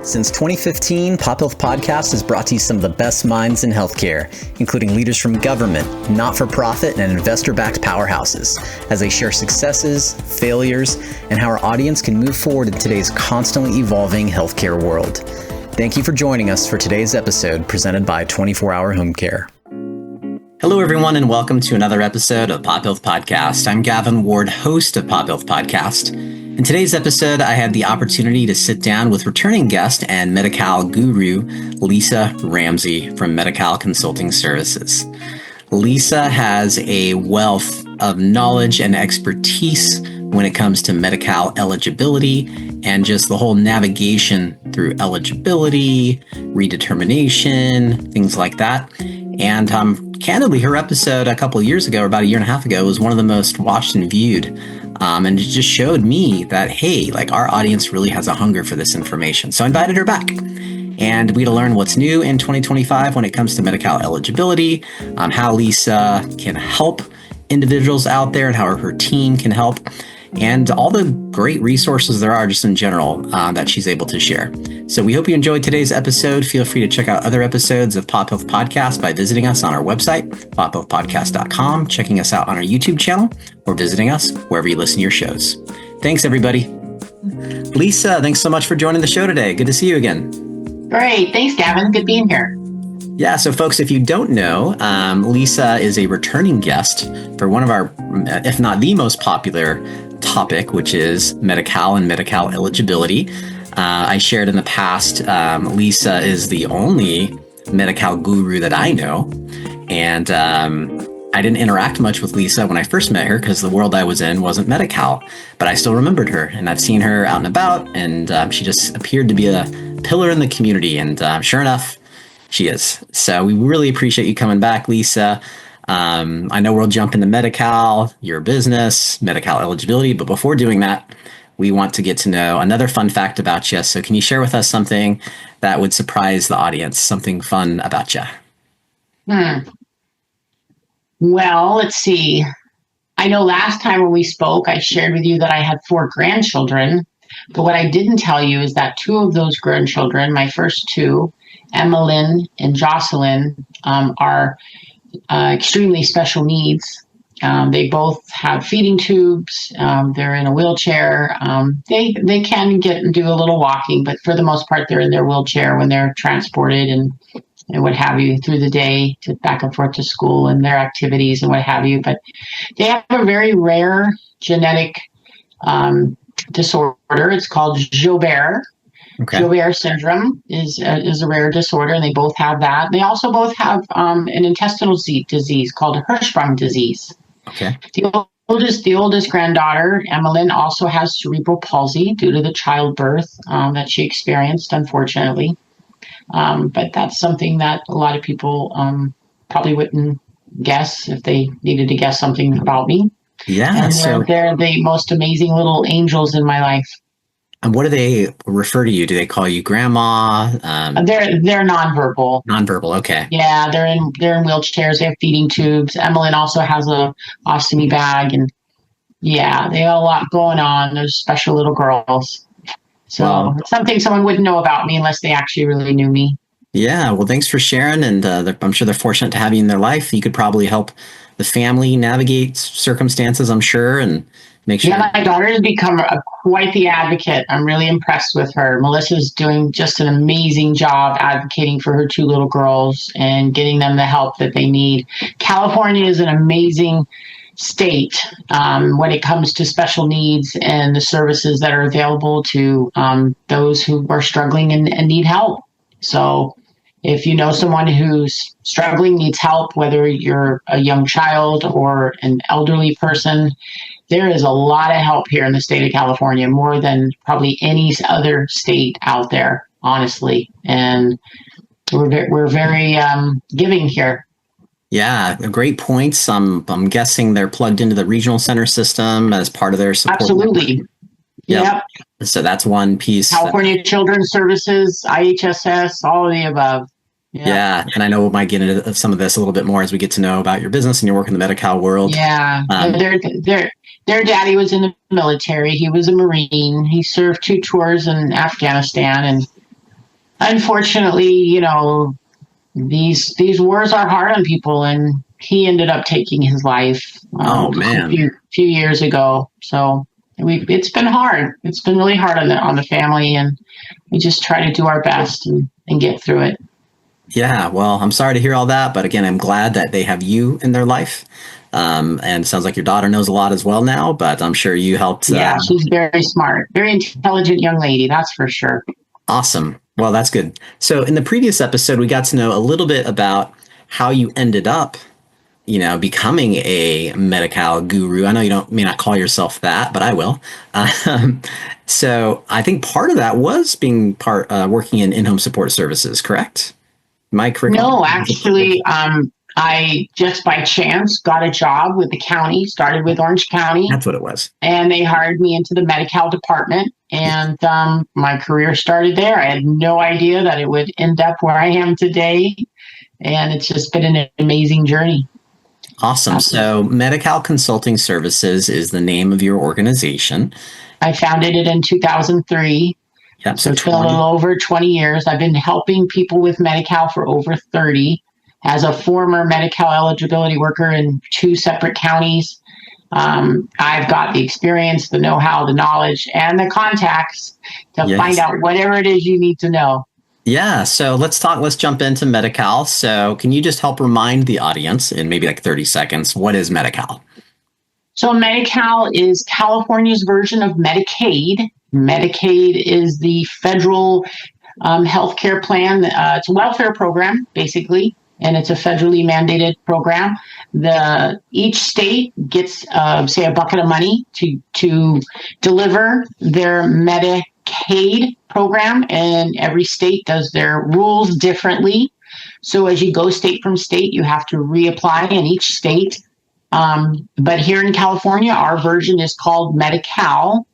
Since 2015, Pop Health Podcast has brought to you some of the best minds in healthcare, including leaders from government, not-for-profit, and investor-backed powerhouses, as they share successes, failures, and how our audience can move forward in today's constantly evolving healthcare world. Thank you for joining us for today's episode presented by 24 Hour Home Care. Hello, everyone, and welcome to another episode of Pop Health Podcast. I'm Gavin Ward, host of Pop Health Podcast. In today's episode, I had the opportunity to sit down with returning guest and Medi-Cal guru, Lisa Ramsey from Medi-Cal Consulting Services. Lisa has a wealth of knowledge and expertise when it comes to Medi-Cal eligibility and just the whole navigation through eligibility, redetermination, things like that. And candidly, her episode a couple of years ago, or about a year and a half ago, was one of the most watched and viewed. And it just showed me that, hey, like our audience really has a hunger for this information. So I invited her back. And we to learn what's new in 2025 when it comes to Medi-Cal eligibility, how Lisa can help individuals out there and how her team can help, and all the great resources there are just in general that she's able to share. So we hope you enjoyed today's episode. Feel free to check out other episodes of Pop Health Podcast by visiting us on our website, pophealthpodcast.com, checking us out on our YouTube channel, or visiting us wherever you listen to your shows. Thanks, everybody. Lisa, thanks so much for joining the show today. Good to see you again. Great. Thanks, Gavin. Good being here. Yeah, so folks, if you don't know, Lisa is a returning guest for one of our, if not the most popular topic, which is Medi-Cal and Medi-Cal eligibility. I shared in the past, Lisa is the only Medi-Cal guru that I know. And I didn't interact much with Lisa when I first met her because the world I was in wasn't Medi-Cal, but I still remembered her. And I've seen her out and about, and she just appeared to be a pillar in the community. And sure enough, she is. So we really appreciate you coming back, Lisa. I know we'll jump into Medi-Cal, your business, Medi-Cal eligibility, but before doing that, we want to get to know another fun fact about you. So can you share with us something that would surprise the audience, something fun about you? Well, let's see. I know last time when we spoke, I shared with you that I had 4 grandchildren, but what I didn't tell you is that 2 of those grandchildren, my first 2, Emmeline and Jocelyn, are extremely special needs. They both have feeding tubes. They're in a wheelchair. They can get and do a little walking, but for the most part, they're in their wheelchair when they're transported and what have you through the day to back and forth to school and their activities and what have you. But they have a very rare genetic disorder. It's called Joubert. Okay. Joubert syndrome is a rare disorder, and they both have that. They also both have an intestinal disease called Hirschsprung disease. Okay. The oldest granddaughter, Emmeline, also has cerebral palsy due to the childbirth that she experienced, unfortunately. But that's something that a lot of people probably wouldn't guess if they needed to guess something about me. Yeah. And they're the most amazing little angels in my life. And what do they refer to you? Do they call you grandma? They're nonverbal. Nonverbal, okay. Yeah, they're in wheelchairs. They have feeding tubes. Emmeline also has a ostomy bag, and yeah, they have a lot going on. Those special little girls. So it's something someone wouldn't know about me unless they actually really knew me. Yeah, well, thanks for sharing, and I'm sure they're fortunate to have you in their life. You could probably help the family navigate circumstances, I'm sure, and make sure. Yeah, my daughter has become quite the advocate. I'm really impressed with her. Melissa's doing just an amazing job advocating for her 2 little girls and getting them the help that they need. California is an amazing state when it comes to special needs and the services that are available to those who are struggling and need help. So if you know someone who's struggling, needs help, whether you're a young child or an elderly person, there is a lot of help here in the state of California, more than probably any other state out there, honestly. And we're very giving here. Yeah, great points. I'm guessing they're plugged into the regional center system as part of their support. Absolutely. Yep. So that's one piece. California Children's Services, IHSS, all of the above. Yeah. And I know we might get into some of this a little bit more as we get to know about your business and your work in the Medi-Cal world. Yeah. Their daddy was in the military. He was a Marine. He served 2 tours in Afghanistan, and unfortunately, these wars are hard on people, and he ended up taking his life Oh a man. few years ago. So it's been hard. It's been really hard on the family, and we just try to do our best and get through it. Yeah, well, I'm sorry to hear all that, but again, I'm glad that they have you in their life. And it sounds like your daughter knows a lot as well now, but I'm sure you helped. Yeah, she's very smart, very intelligent young lady, that's for sure. Awesome. Well, that's good. So in the previous episode, we got to know a little bit about how you ended up, becoming a Medi-Cal guru. I know you may not call yourself that, but I will. Um, so I think part of that was being working in in-home support services, correct? Am I correct? No, actually, I just by chance got a job with the county, started with Orange County, That's what it was. and they hired me into the Medi-Cal department. And my career started there. I had no idea that it would end up where I am today. And it's just been an amazing journey. Awesome. So Medi-Cal Consulting Services is the name of your organization. I founded it in 2003. Yep. So it's been a little over 20 years. I've been helping people with Medi-Cal for over 30. As a former Medi-Cal eligibility worker in 2 separate counties, I've got the experience, the know-how, the knowledge, and the contacts to find out whatever it is you need to know. Yeah. So let's jump into Medi-Cal. So can you just help remind the audience in maybe like 30 seconds, what is Medi-Cal? So Medi-Cal is California's version of Medicaid. Medicaid is the federal healthcare plan. It's a welfare program, basically, and it's a federally mandated program. Each state gets, say, a bucket of money to deliver their Medicaid program, and every state does their rules differently. So as you go state from state, you have to reapply in each state. But here in California, our version is called Medi-Cal.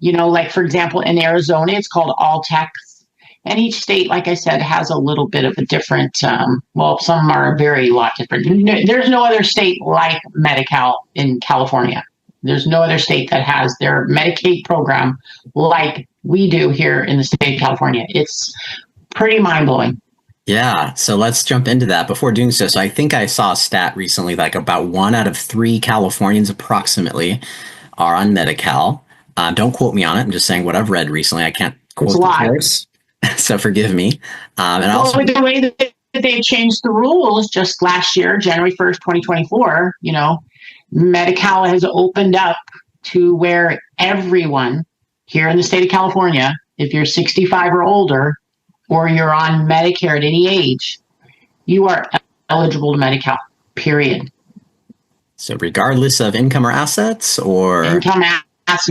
Like, for example, in Arizona, it's called All-Tex. And each state, like I said, has a little bit of a different, some are a lot different. There's no other state like Medi-Cal in California. There's no other state that has their Medicaid program like we do here in the state of California. It's pretty mind-blowing. Yeah, so let's jump into that. Before doing so, I think I saw a stat recently, like about 1 out of 3 Californians approximately are on Medi-Cal. Don't quote me on it. I'm just saying what I've read recently. I can't quote the source, so forgive me. And also, with the way that they changed the rules just last year, January 1st, 2024, Medi-Cal has opened up to where everyone here in the state of California, if you're 65 or older, or you're on Medicare at any age, you are eligible to Medi-Cal, period. So regardless of income or assets, or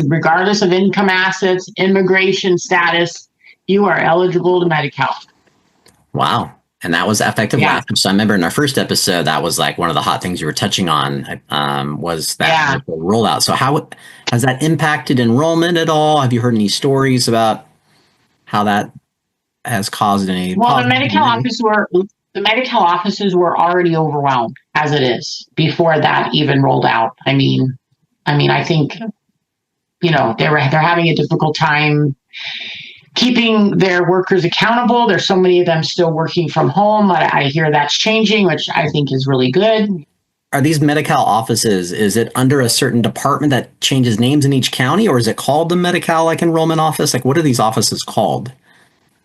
regardless of income, assets, immigration status, you are eligible to Medi-Cal. Wow. And that was effective last year. So I remember in our first episode, that was like one of the hot things you were touching on, was that rollout. So how has that impacted enrollment at all? Have you heard any stories about how that has caused any? Well, the Medi-Cal offices were already overwhelmed as it is before that even rolled out. I mean, I think they're having a difficult time keeping their workers accountable. There's so many of them still working from home. I hear that's changing, which I think is really good. Are these Medi-Cal offices, is it under a certain department that changes names in each county, or is it called the Medi-Cal enrollment office? Like, what are these offices called?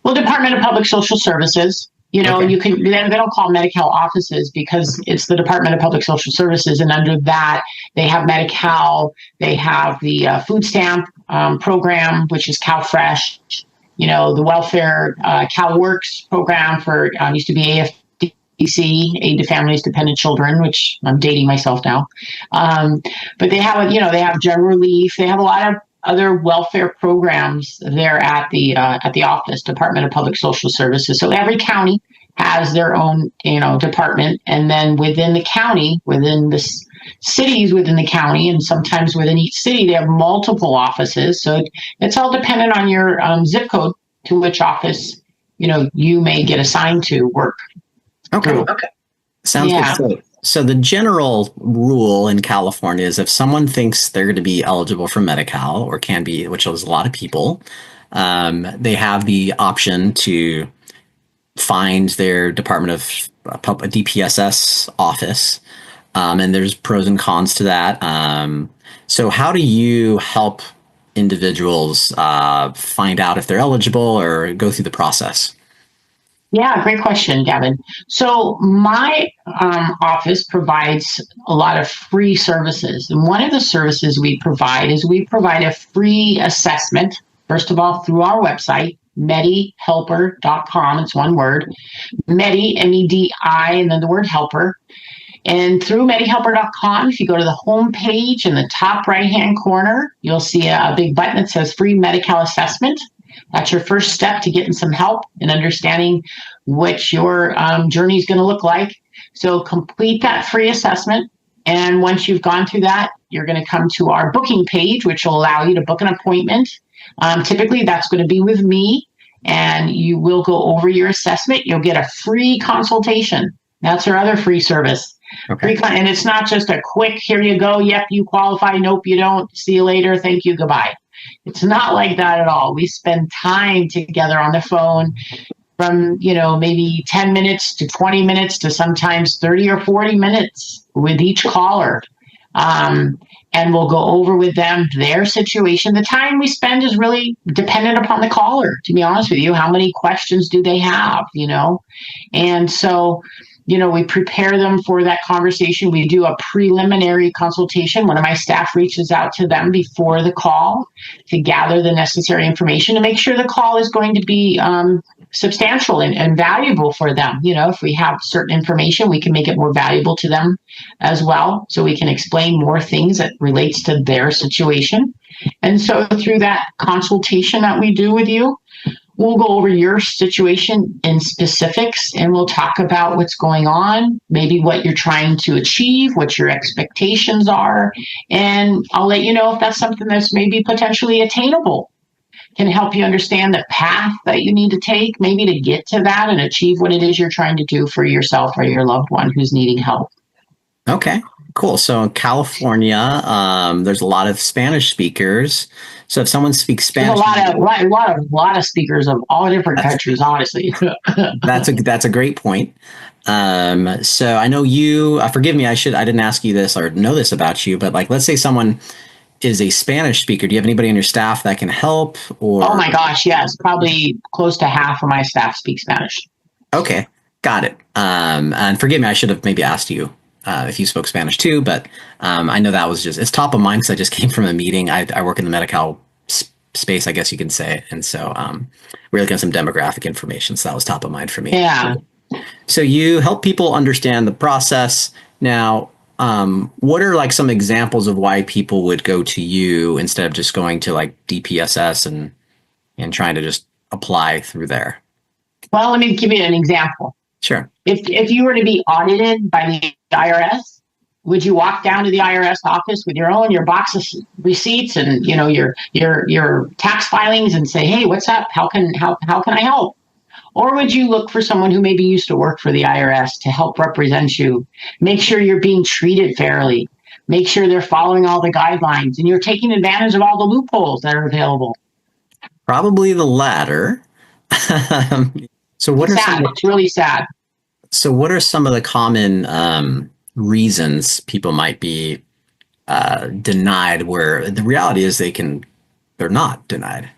Well, Department of Public Social Services. They don't call Medi-Cal offices because it's the Department of Public Social Services, and under that they have Medi-Cal. They have the food stamp program, which is CalFresh. The welfare CalWorks program for used to be AFDC, Aid to Families Dependent Children, which I'm dating myself now. But they have they have General Relief. They have a lot of other welfare programs there at the office, Department of Public Social Services. So every county has their own department, and then within the county, within the cities within the county, and sometimes within each city, they have multiple offices. So it's all dependent on your zip code to which office you may get assigned to work. Okay. Sounds good. So the general rule in California is if someone thinks they're going to be eligible for Medi-Cal, or can be, which is a lot of people, they have the option to find their Department of DPSS office, and there's pros and cons to that. So how do you help individuals find out if they're eligible or go through the process? Yeah, great question, Gavin. So my office provides a lot of free services. And one of the services we provide is we provide a free assessment, first of all, through our website, medihelper.com. It's one word, Medi, M-E-D-I, and then the word helper. And through medihelper.com, if you go to the home page in the top right-hand corner, you'll see a big button that says free Medi-Cal assessment. That's your first step to getting some help and understanding what your journey is going to look like. So complete that free assessment. And once you've gone through that, you're going to come to our booking page, which will allow you to book an appointment. Typically, that's going to be with me, and you will go over your assessment. You'll get a free consultation. That's our other free service. Okay. And it's not just a quick, here you go, yep, you qualify, nope, you don't, see you later, thank you, goodbye. It's not like that at all. We spend time together on the phone from, maybe 10 minutes to 20 minutes to sometimes 30 or 40 minutes with each caller. And we'll go over with them their situation. The time we spend is really dependent upon the caller, to be honest with you. How many questions do they have, And so, we prepare them for that conversation. We do a preliminary consultation. One of my staff reaches out to them before the call to gather the necessary information to make sure the call is going to be substantial and valuable for them. If we have certain information, we can make it more valuable to them as well. So we can explain more things that relates to their situation. And so through that consultation that we do with you, we'll go over your situation in specifics, and we'll talk about what's going on, maybe what you're trying to achieve, what your expectations are, and I'll let you know if that's something that's maybe potentially attainable. Can help you understand the path that you need to take, maybe to get to that and achieve what it is you're trying to do for yourself or your loved one who's needing help. Okay, cool. So in California, there's a lot of Spanish speakers. So if someone speaks Spanish, there's a lot of speakers of all different countries. Honestly, that's a great point. So I know you. Forgive me, I didn't ask you this or know this about you, but let's say someone is a Spanish speaker. Do you have anybody on your staff that can help? Or oh my gosh, yes, probably close to half of my staff speak Spanish. Okay, got it. And forgive me, I should have maybe asked you if you spoke Spanish too, but I know that was it's top of mind because I just came from a meeting. I work in the Medi-Cal space, I guess you can say. And so we're looking at some demographic information. So that was top of mind for me. Yeah. So you help people understand the process. Now, what are some examples of why people would go to you instead of just going to DPSS and trying to just apply through there? Well, let me give you an example. Sure. If you were to be audited by the IRS, would you walk down to the IRS office with your box of receipts and your tax filings and say, "Hey, what's up? How can I help?" Or would you look for someone who maybe used to work for the IRS to help represent you, make sure you're being treated fairly, make sure they're following all the guidelines, and you're taking advantage of all the loopholes that are available? Probably the latter. So what It's really sad. So what are some of the common reasons people might be denied, where the reality is they're not denied,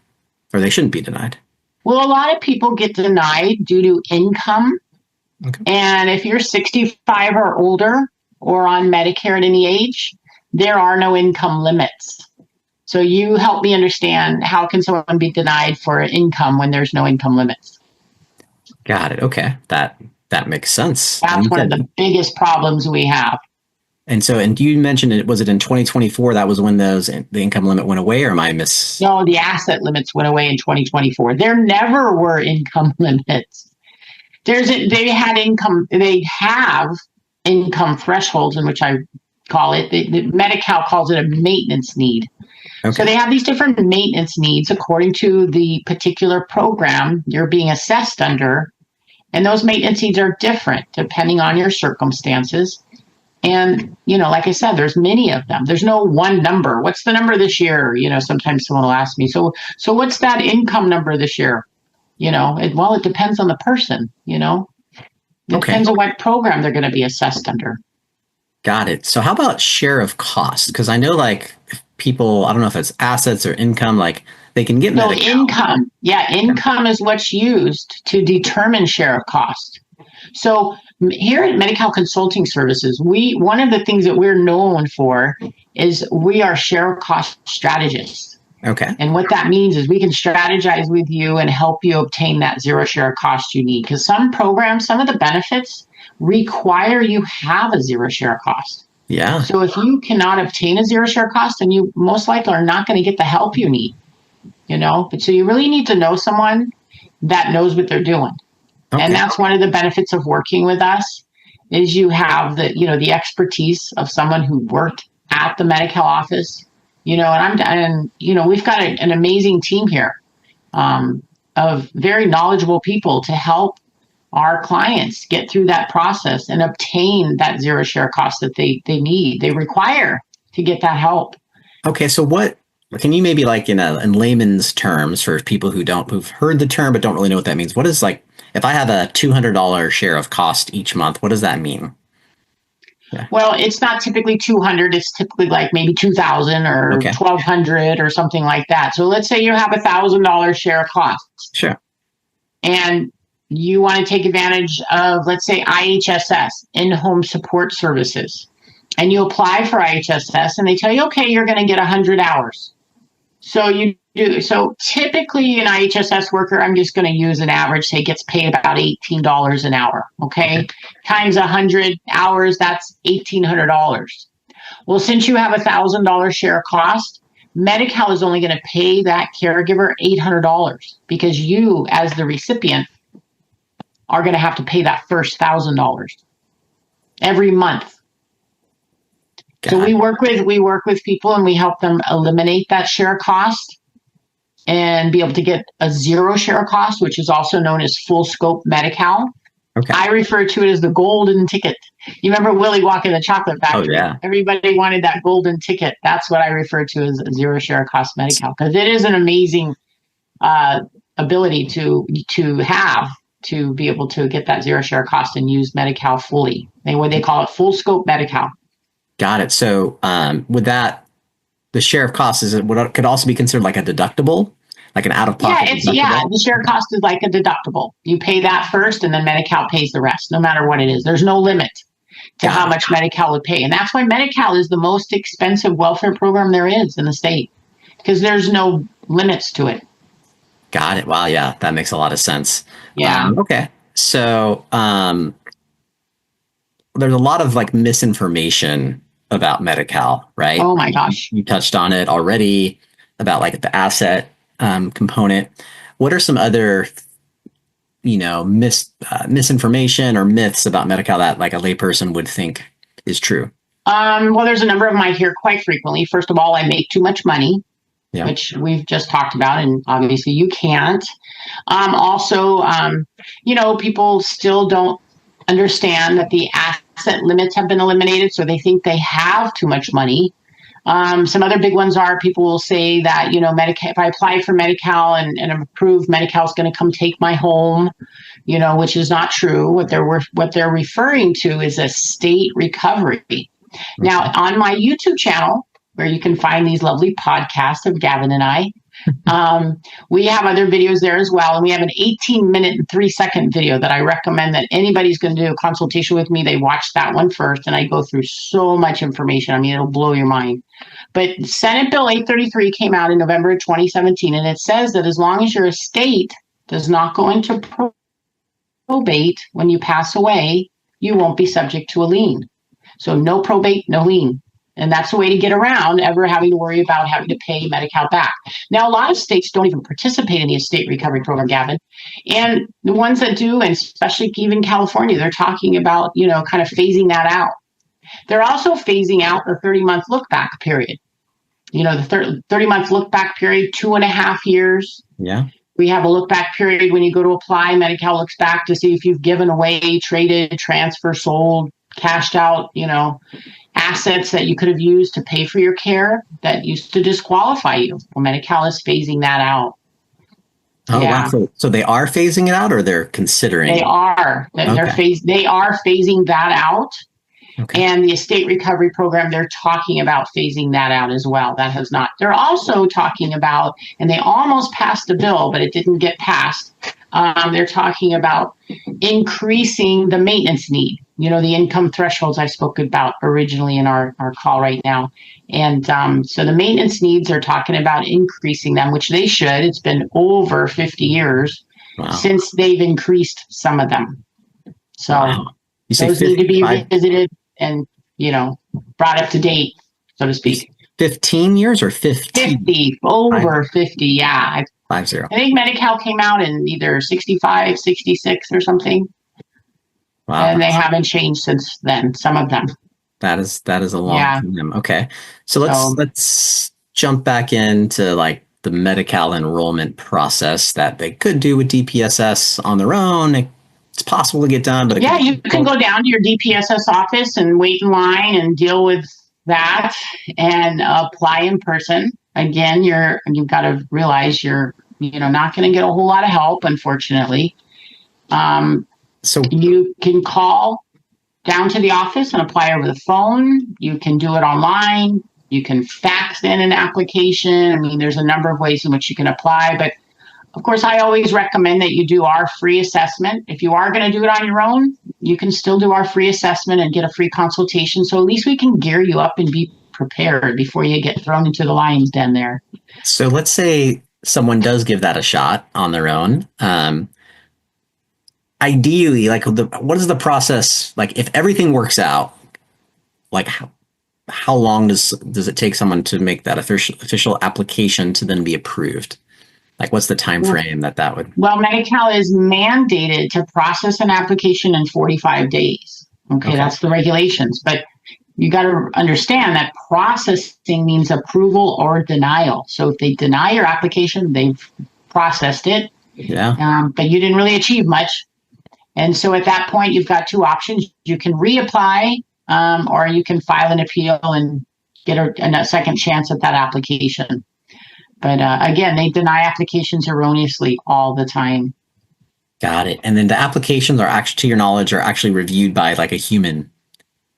or they shouldn't be denied? Well, a lot of people get denied due to income. Okay. And if you're 65 or older or on Medicare at any age, there are no income limits. So you help me understand, how can someone be denied for income when there's no income limits? Got it. Okay. That makes sense. That's one of the biggest problems we have. And you mentioned was it in 2024 that was when the income limit went away, or am I No, the asset limits went away in 2024. There never were income limits. They have income thresholds, in which I call it, the Medi-Cal calls it a maintenance need. Okay. So they have these different maintenance needs according to the particular program you're being assessed under. And those maintenance needs are different depending on your circumstances. And, like I said, there's many of them. There's no one number. What's the number this year? Sometimes someone will ask me, so what's that income number this year? It depends on the person, It depends on what program they're going to be assessed under. Got it. So how about share of cost? Because I know like people, I don't know if it's assets or income, like they can get Medi-Cal. Income. Yeah, income is what's used to determine share of cost. So here at Medi-Cal Consulting Services, one of the things that we're known for is we are share of cost strategists. Okay. And what that means is we can strategize with you and help you obtain that zero share of cost you need. Because some programs, some of the benefits require you have a zero share of cost. Yeah. So if you cannot obtain a zero share cost, then you most likely are not going to get the help you need. But so you really need to know someone that knows what they're doing. Okay. And that's one of the benefits of working with us is you have the expertise of someone who worked at the Medi-Cal office, we've got an amazing team here of very knowledgeable people to help our clients get through that process and obtain that zero share cost that they require to get that help. Okay. So what can you maybe like in layman's terms for people who've heard the term but don't really know what that means? What is like if I have a $200 share of cost each month, what does that mean? Yeah. Well, it's not typically 200. It's typically like maybe 2,000 or 1,200 or something like that. So let's say you have $1,000 share of costs. Sure. And you want to take advantage of, let's say, IHSS, in-home support services. And you apply for IHSS and they tell you, okay, you're going to get 100 hours. So you do. So typically an IHSS worker, I'm just going to use an average, say gets paid about $18 an hour. Okay. Times 100 hours, that's $1,800. Well, since you have $1,000 share cost, Medi-Cal is only going to pay that caregiver $800 because you, as the recipient, are going to have to pay that first $1,000 every month. So we work with people and we help them eliminate that share cost and be able to get a zero share cost, which is also known as full scope Medi-Cal. Okay. I refer to it as the golden ticket. You remember Willy Wonka and the Chocolate Factory? Oh, yeah. Everybody wanted that golden ticket. That's what I refer to as a zero share cost Medi-Cal because it is an amazing ability to have to be able to get that zero share cost and use Medi-Cal fully. They call it full scope Medi-Cal. Got it. So with that, the share of cost could also be considered like a deductible, like an out-of-pocket deductible? The share cost is like a deductible. You pay that first and then Medi-Cal pays the rest, no matter what it is. There's no limit to how much Medi-Cal would pay. And that's why Medi-Cal is the most expensive welfare program there is in the state because there's no limits to it. Got it. Wow. Yeah, that makes a lot of sense. Yeah. Okay. So there's a lot of like misinformation about Medi-Cal, right? Oh my gosh. You touched on it already about like the asset component. What are some other, misinformation or myths about Medi-Cal that like a layperson would think is true? Well, there's a number of them I hear quite frequently. First of all, I make too much money, which we've just talked about, and obviously you can't. Also, people still don't understand that the asset limits have been eliminated, so they think they have too much money. Some other big ones are people will say that, Medi-Cal, if I apply for Medi-Cal and I'm approved, Medi-Cal is going to come take my home, which is not true. What they're referring to is a state recovery. Mm-hmm. Now, on my YouTube channel, where you can find these lovely podcasts of Gavin and I, we have other videos there as well. And we have an 18-minute and 3-second video that I recommend that anybody's going to do a consultation with me. They watch that one first, and I go through so much information. I mean, it'll blow your mind. But Senate Bill 833 came out in November of 2017, and it says that as long as your estate does not go into probate when you pass away, you won't be subject to a lien. So no probate, no lien. And that's the way to get around ever having to worry about having to pay Medi-Cal back. Now, a lot of states don't even participate in the estate recovery program, Gavin. And the ones that do, and especially even California, they're talking about, kind of phasing that out. They're also phasing out the 30-month look-back period. The 30-month look-back period, 2.5 years. Yeah. We have a look-back period when you go to apply. Medi-Cal looks back to see if you've given away, traded, transferred, sold, cashed out, assets that you could have used to pay for your care that used to disqualify you. Well, Medi-Cal is phasing that out. Oh, wow. Yeah, So they are phasing it out, or they're considering? they are. Okay. They are phasing that out. Okay. And the estate recovery program, they're talking about phasing that out as well. That has not. They're also talking about, and they almost passed a bill, but it didn't get passed. They're talking about increasing the maintenance need. The income thresholds I spoke about originally in our call right now. And so the maintenance needs, are talking about increasing them, which they should. It's been over 50 years Wow. since they've increased some of them. So Wow. You say those need to be 55, revisited and, brought up to date, so to speak. 15 years or 15? 50, over 50, yeah. 50. I think Medi-Cal came out in either 65, 66 or something, Wow. and they haven't changed since then, some of them. That is a long Yeah. time. Okay. So So, let's jump back into like the Medi-Cal enrollment process that they could do with DPSS on their own. It's possible to get done, but it yeah, could be you can go down to your DPSS office and wait in line and deal with that and apply in person. Again, you've got to realize you're, not going to get a whole lot of help, unfortunately. So You can call down to the office and apply over the phone. You can do it online. You can fax in an application. I mean, there's a number of ways in which you can apply, but of course, I always recommend that you do our free assessment. If you are going to do it on your own, you can still do our free assessment and get a free consultation. So at least we can gear you up and be prepared before you get thrown into the lion's den there. so let's say someone does give that a shot on their own. Ideally, like what is the process? Like if everything works out, like how long does it take someone to make that official application to then be approved? Like what's the time frame that would? Well, Medi-Cal is mandated to process an application in 45 days. Okay, that's the regulations. But you got to understand that processing means approval or denial. So if they deny your application, they've processed it. Yeah. But you didn't really achieve much. And so at that point, you've got two options. You can reapply, or you can file an appeal and get a second chance at that application. But again, they deny applications erroneously all the time. Got it. And then the applications are actually, to your knowledge, are actually reviewed by like a human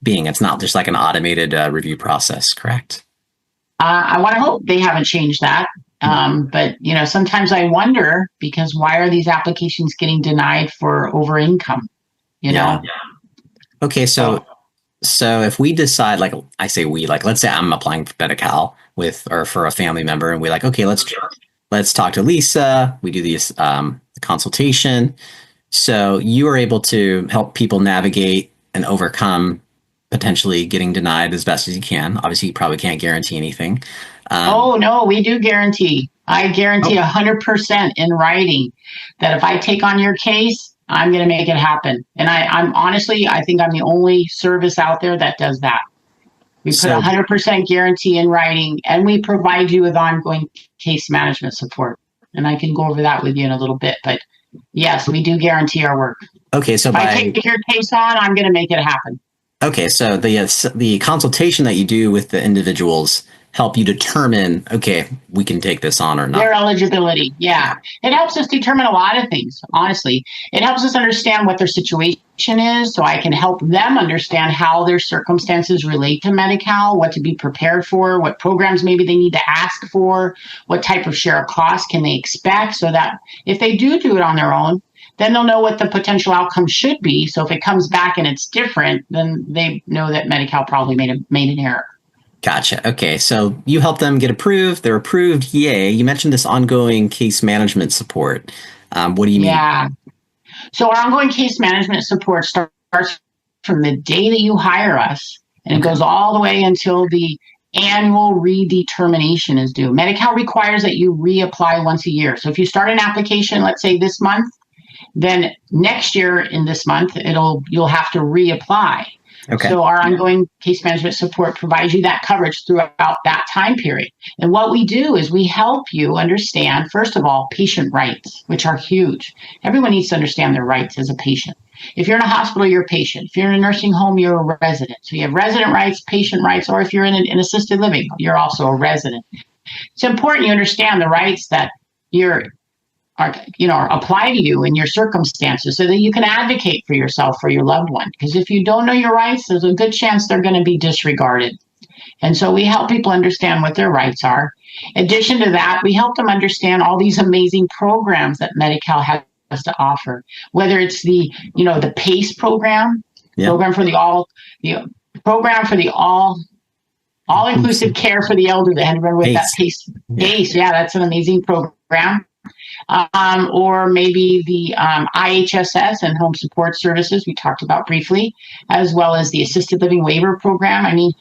being. It's not just like an automated review process, correct? I want to hope they haven't changed that. But, sometimes I wonder, because why are these applications getting denied for over income? Yeah. Okay. So if we decide, like I say we, like let's say I'm applying for Medi-Cal or for a family member, and we're like, okay, let's talk to Lisa. We do this consultation. So you are able to help people navigate and overcome potentially getting denied as best as you can. Obviously, you probably can't guarantee anything. Oh, no, we do guarantee. I guarantee 100% in writing that if I take on your case, I'm going to make it happen. And I'm honestly, I think I'm the only service out there that does that. We put 100% guarantee in writing, and we provide you with ongoing case management support. And I can go over that with you in a little bit. But yes, we do guarantee our work. Okay, so if I take your case on, I'm going to make it happen. Okay, so the consultation that you do with the individuals help you determine, okay, we can take this on or not. Their eligibility, yeah. It helps us determine a lot of things, honestly. It helps us understand what their situation is, so I can help them understand how their circumstances relate to Medi-Cal, what to be prepared for, what programs maybe they need to ask for, what type of share of cost can they expect, so that if they do it on their own, then they'll know what the potential outcome should be. So if it comes back and it's different, then they know that Medi-Cal probably made an error. Gotcha. Okay. So you help them get approved. They're approved. Yay. You mentioned this ongoing case management support. What do you mean? Yeah. So our ongoing case management support starts from the day that you hire us, and it goes all the way until the annual redetermination is due. Medi-Cal requires that you reapply once a year. So if you start an application, let's say this month, then next year in this month, you'll have to reapply. Okay. So our ongoing case management support provides you that coverage throughout that time period. And what we do is we help you understand, first of all, patient rights, which are huge. Everyone needs to understand their rights as a patient. If you're in a hospital, you're a patient. If you're in a nursing home, you're a resident. So you have resident rights, patient rights, or if you're in assisted living, you're also a resident. It's important you understand the rights that you apply to you in your circumstances so that you can advocate for yourself or your loved one. Because if you don't know your rights, there's a good chance they're going to be disregarded. And so we help people understand what their rights are. In addition to that, we help them understand all these amazing programs that Medi-Cal has to offer, whether it's the PACE program, program for the all-inclusive care for the elderly. I had to remember what that PACE. PACE, that's an amazing program. Or maybe the IHSS and home support services we talked about briefly, as well as the assisted living waiver program. And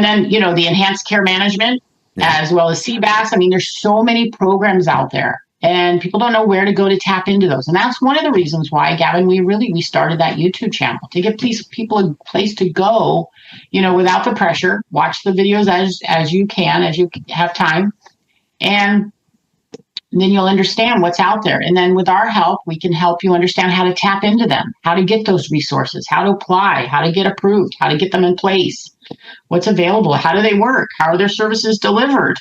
then, the enhanced care management, as well as CBAS. There's so many programs out there, and people don't know where to go to tap into those. And that's one of the reasons why, Gavin, we started that YouTube channel, to give people a place to go, without the pressure, watch the videos as you can, as you have time. And then you'll understand what's out there. And then with our help, we can help you understand how to tap into them, how to get those resources, how to apply, how to get approved, how to get them in place, what's available, how do they work, how are their services delivered.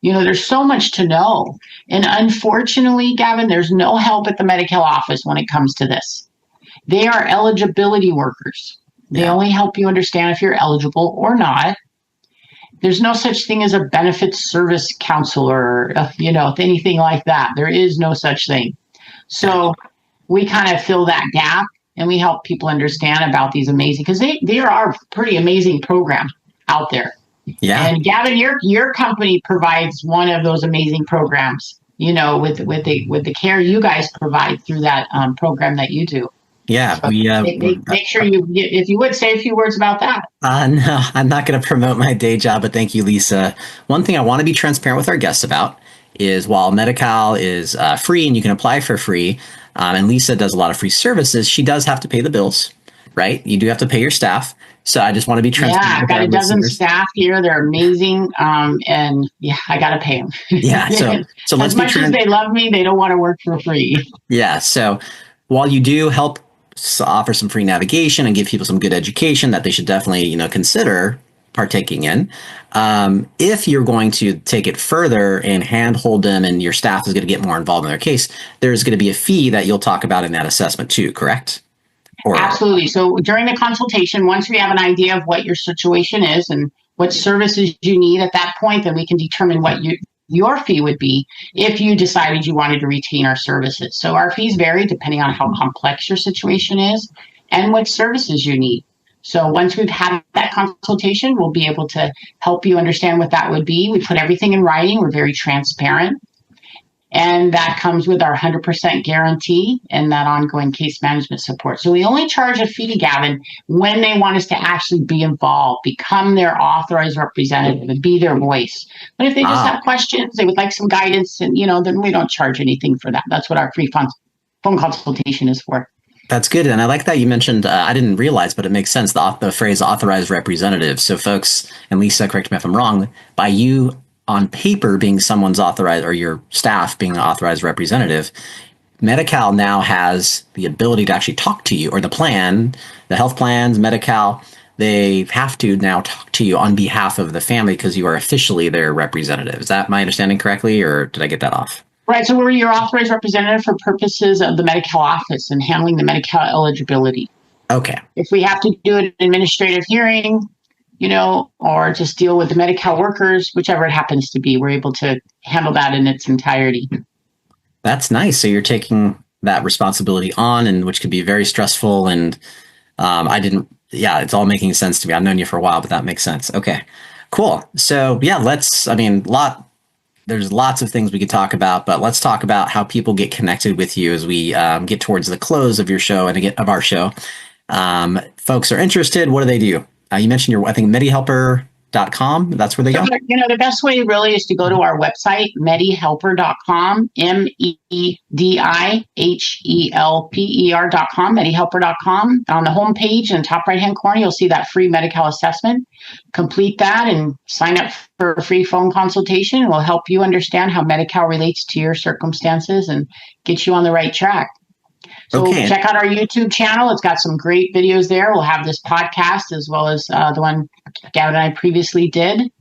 There's so much to know. And unfortunately, Gavin, there's no help at the Medi-Cal office when it comes to this. They are eligibility workers. They only help you understand if you're eligible or not. There's no such thing as a benefits service counselor, anything like that. There is no such thing. So we kind of fill that gap, and we help people understand about these amazing, because there are pretty amazing programs out there. Yeah. And Gavin, your company provides one of those amazing programs, with the care you guys provide through that program that you do. Yeah, so make sure if you would say a few words about that. No, I'm not going to promote my day job, but thank you, Lisa. One thing I want to be transparent with our guests about is, while Medi-Cal is free and you can apply for free, and Lisa does a lot of free services, she does have to pay the bills, right? You do have to pay your staff. So I just want to be transparent. Yeah, I've got a dozen staff here. They're amazing. And I got to pay them. Yeah. So let's as much as they love me, they don't want to work for free. Yeah. So while you do help offer some free navigation and give people some good education that they should definitely, consider partaking in, if you're going to take it further and handhold them, and your staff is going to get more involved in their case, there's going to be a fee that you'll talk about in that assessment too, correct? Absolutely. So during the consultation, once we have an idea of what your situation is and what services you need at that point, then we can determine what your fee would be if you decided you wanted to retain our services. So our fees vary depending on how complex your situation is and what services you need. So once we've had that consultation, we'll be able to help you understand what that would be. We put everything in writing. We're very transparent. And that comes with our 100% guarantee and that ongoing case management support. So we only charge a fee, Gavin, when they want us to actually be involved, become their authorized representative, and be their voice. But if they just have questions, they would like some guidance, and then we don't charge anything for that. That's what our free phone consultation is for. That's good. And I like that you mentioned, I didn't realize, but it makes sense, the phrase authorized representative. So folks, and Lisa, correct me if I'm wrong, by you on paper being someone's authorized, or your staff being an authorized representative, Medi-Cal now has the ability to actually talk to you, or the health plans, Medi-Cal, they have to now talk to you on behalf of the family because you are officially their representative. Is that my understanding correctly, or did I get that off? Right. So we're your authorized representative for purposes of the Medi-Cal office and handling the Medi-Cal eligibility. Okay. If we have to do an administrative hearing, or just deal with the Medi-Cal workers, whichever it happens to be, we're able to handle that in its entirety. That's nice. So you're taking that responsibility on, and which could be very stressful. And it's all making sense to me. I've known you for a while, but that makes sense. Okay, cool. So there's lots of things we could talk about, but let's talk about how people get connected with you as we get towards the close of your show and of our show. Folks are interested. What do they do? You mentioned MediHelper.com. That's where they go. The best way really is to go to our website, MediHelper.com, MEDIHELPER.com, MediHelper.com. On the homepage in the top right-hand corner, you'll see that free Medi-Cal assessment. Complete that and sign up for a free phone consultation. We'll help you understand how Medi-Cal relates to your circumstances and get you on the right track. So check out our YouTube channel. It's got some great videos there. We'll have this podcast as well as the one Gavin and I previously did.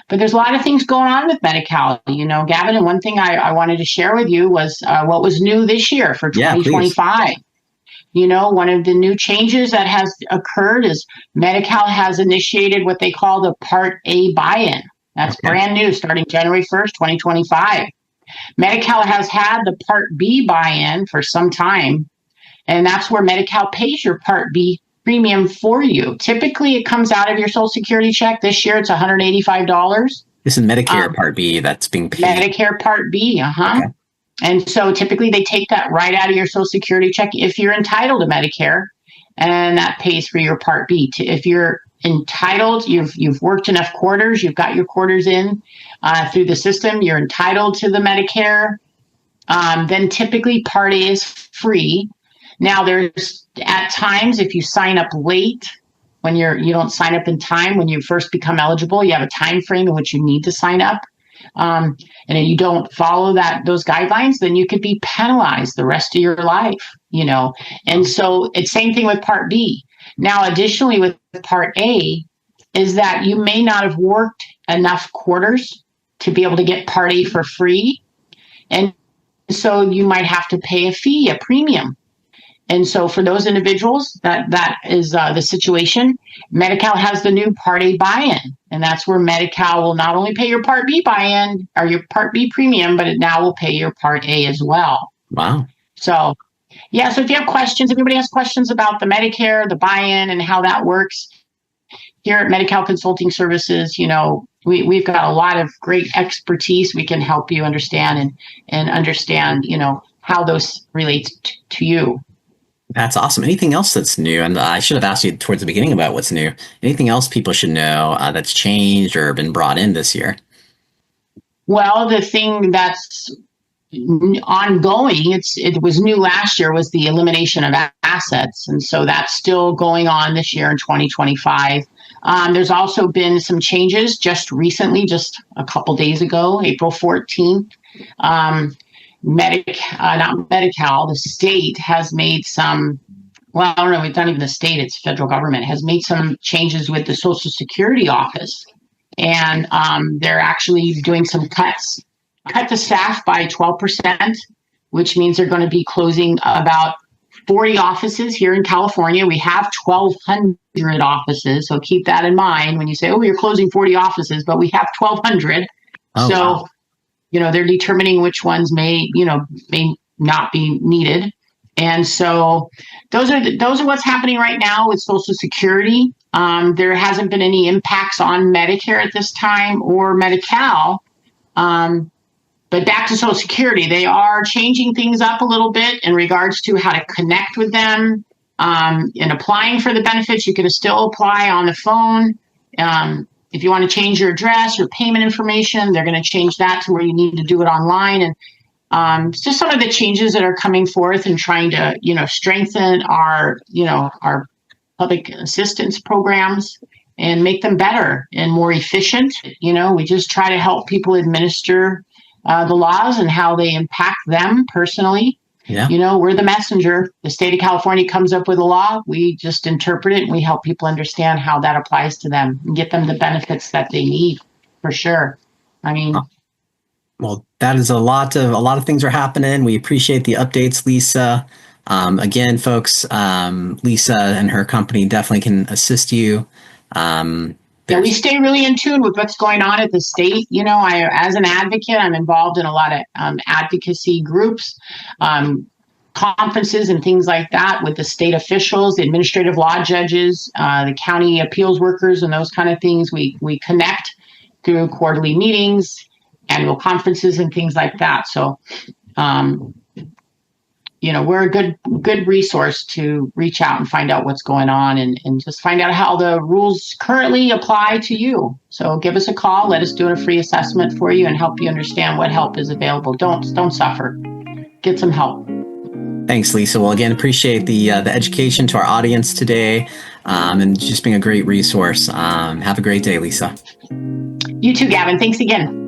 But there's a lot of things going on with Medi-Cal, Gavin. And one thing I wanted to share with you was what was new this year for 2025. One of the new changes that has occurred is Medi-Cal has initiated what they call the Part A buy-in. That's brand new, starting January 1st, 2025. Medi-Cal has had the Part B buy-in for some time, and that's where Medi-Cal pays your Part B premium for you. Typically, it comes out of your Social Security check. This year, it's $185. This is Medicare Part B that's being paid. Medicare Part B, Okay. And so typically they take that right out of your Social Security check if you're entitled to Medicare, and that pays for your Part B. If you're entitled, you've worked enough quarters, you've got your quarters in through the system, you're entitled to the Medicare, then typically Part A is free. Now there's at times if you sign up late, when you don't sign up in time when you first become eligible, you have a time frame in which you need to sign up. And if you don't follow those guidelines, then you could be penalized the rest of your life, And so it's same thing with Part B. Now, additionally with Part A is that you may not have worked enough quarters to be able to get Part A for free. And so you might have to pay a fee, a premium. And so for those individuals, that is the situation. Medi-Cal has the new Part A buy-in, and that's where Medi-Cal will not only pay your Part B buy-in or your Part B premium, but it now will pay your Part A as well. Wow. So, so if you have questions, if anybody has questions about the Medicare, the buy-in, and how that works, here at Medi-Cal Consulting Services, we've got a lot of great expertise. We can help you understand and understand, how those relate to you. That's awesome. Anything else that's new? And I should have asked you towards the beginning about what's new. Anything else people should know that's changed or been brought in this year? Well, the thing that's ongoing, it was new last year, was the elimination of assets. And so that's still going on this year in 2025. There's also been some changes just recently, just a couple days ago, April 14th. Not Medi-Cal, the state has made some, well, I don't know, it's not even the state, it's federal government, has made some changes with the Social Security office. And they're actually doing some cuts. Cut the staff by 12%, which means they're going to be closing about 40 offices here in California. We have 1,200 offices, so keep that in mind when you say, you're closing 40 offices, but we have 1,200. Wow. They're determining which ones may not be needed. And so those are what's happening right now with Social Security. There hasn't been any impacts on Medicare at this time or Medi-Cal. But back to Social Security, they are changing things up a little bit in regards to how to connect with them. In applying for the benefits, you can still apply on the phone. If you want to change your address or payment information, they're going to change that to where you need to do it online. And it's just some of the changes that are coming forth and trying to, strengthen our public assistance programs and make them better and more efficient. We just try to help people administer the laws and how they impact them personally. Yeah. We're the messenger. The state of California comes up with a law. We just interpret it and we help people understand how that applies to them and get them the benefits that they need, for sure. Well, that is a lot of things are happening. We appreciate the updates, Lisa. Again, folks, Lisa and her company definitely can assist you. We stay really in tune with what's going on at the state. As an advocate, I'm involved in a lot of advocacy groups, conferences and things like that with the state officials, the administrative law judges, the county appeals workers, and those kind of things. We connect through quarterly meetings, annual conferences, and things like that. So, we're a good resource to reach out and find out what's going on and just find out how the rules currently apply to you. So give us a call. Let us do a free assessment for you and help you understand what help is available. Don't suffer. Get some help. Thanks, Lisa. Well, again, appreciate the education to our audience today and just being a great resource. Have a great day, Lisa. You too, Gavin. Thanks again.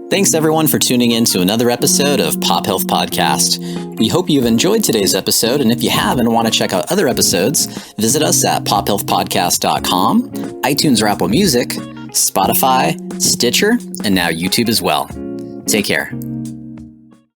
Thanks everyone for tuning in to another episode of Pop Health Podcast. We hope you've enjoyed today's episode, and if you have and want to check out other episodes, visit us at pophealthpodcast.com, iTunes or Apple Music, Spotify, Stitcher, and now YouTube as well. Take care.